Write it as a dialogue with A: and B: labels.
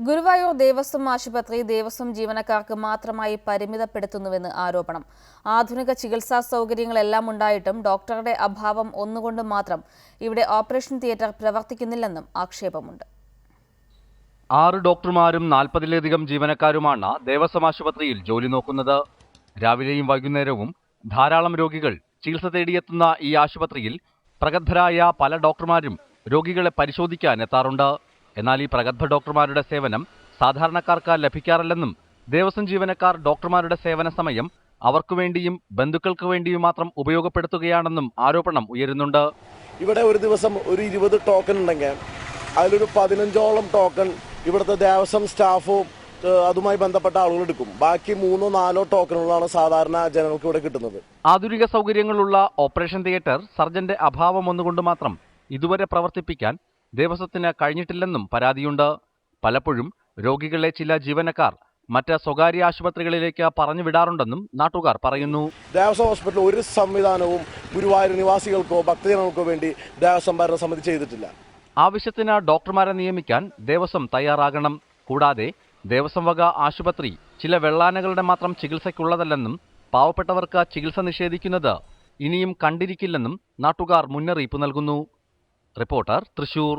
A: ഗുരുവായൂർ ദേവസ്വം ആശുപത്രി ദേവസ്വം ജീവനക്കാർക്ക് മാത്രമായി പരിമിതപ്പെടുത്തുന്നുവെന്ന് ആരോപണം. ആധുനിക ചികിത്സാ സൗകര്യങ്ങളെല്ലാം ഉണ്ടായിട്ടും ഡോക്ടറുടെ അഭാവം ഒന്നുകൊണ്ട് മാത്രം ഇവിടെ ഓപ്പറേഷൻ തിയേറ്റർ പ്രവർത്തിക്കുന്നില്ലെന്നും ആക്ഷേപമുണ്ട്.
B: 6 ഡോക്ടർമാരും 40-ലധികം ജീവനക്കാരുമാണ് ദേവസ്വം ആശുപത്രിയിൽ ജോലി നോക്കുന്നത്. രാവിലെയും വൈകുന്നേരവും ധാരാളം രോഗികൾ ചികിത്സ തേടിയെത്തുന്ന ഈ ആശുപത്രിയിൽ പ്രഗത്ഭരായ പല ഡോക്ടർമാരും രോഗികളെ പരിശോധിക്കാൻ എത്താറുണ്ട്. എന്നാൽ ഈ പ്രഗത്ഭ ഡോക്ടർമാരുടെ സേവനം സാധാരണക്കാർക്ക് ലഭിക്കാറില്ലെന്നും ദേവസ്വം ജീവനക്കാർ ഡോക്ടർമാരുടെ സേവന സമയം അവർക്കു വേണ്ടിയും ബന്ധുക്കൾക്ക് വേണ്ടിയും മാത്രം ഉപയോഗപ്പെടുത്തുകയാണെന്നും ആരോപണം ഉയരുന്നുണ്ട്.
C: ഇവിടെ ഒരു ദിവസം ഒരു 20 ടോക്കൺ ഉണ്ടെങ്കിൽ അതിലൊരു 15ഓളം ടോക്കൺ ഇവിടുത്തെ ദേവസ്വം സ്റ്റാഫും അതുമായി ബന്ധപ്പെട്ട ആളുകൾ എടുക്കും. ബാക്കി 3-4 ടോക്കണുകളാണ് സാധാരണ ജനങ്ങൾക്ക് ഇവിടെ കിട്ടുന്നത്.
B: ആധുനിക സൗകര്യങ്ങളുള്ള ഓപ്പറേഷൻ തിയേറ്റർ സർജന്റെ അഭാവം ഒന്നുകൊണ്ട് മാത്രം ഇതുവരെ പ്രവർത്തിപ്പിക്കാൻ ദേവസ്വത്തിന് കഴിഞ്ഞിട്ടില്ലെന്നും പരാതിയുണ്ട്. പലപ്പോഴും രോഗികളെ ചില ജീവനക്കാർ മറ്റ് സ്വകാര്യ ആശുപത്രികളിലേക്ക് പറഞ്ഞുവിടാറുണ്ടെന്നും നാട്ടുകാർ പറയുന്നു.
C: ദേവസ്വം ഹോസ്പിറ്റലിൽ ഒരു സംവിധാനവും ഗുരുവായൂർ നിവാസികൾക്കോ ഭക്തജനങ്ങൾക്കോ വേണ്ടി ദേവസ്വം ഭരണസമിതി ചെയ്തിട്ടില്ല.
B: ആവശ്യത്തിന് ഡോക്ടർമാരെ നിയമിക്കാൻ ദേവസ്വം തയ്യാറാകണം. കൂടാതെ ദേവസ്വം വക ആശുപത്രി ചില വെള്ളാനകളുടെ മാത്രം ചികിത്സയ്ക്കുള്ളതല്ലെന്നും പാവപ്പെട്ടവർക്ക് ചികിത്സ നിഷേധിക്കുന്നത് ഇനിയും കണ്ടിരിക്കില്ലെന്നും നാട്ടുകാർ മുന്നറിയിപ്പ് നൽകുന്നു. റിപ്പോർട്ടർ, തൃശൂർ.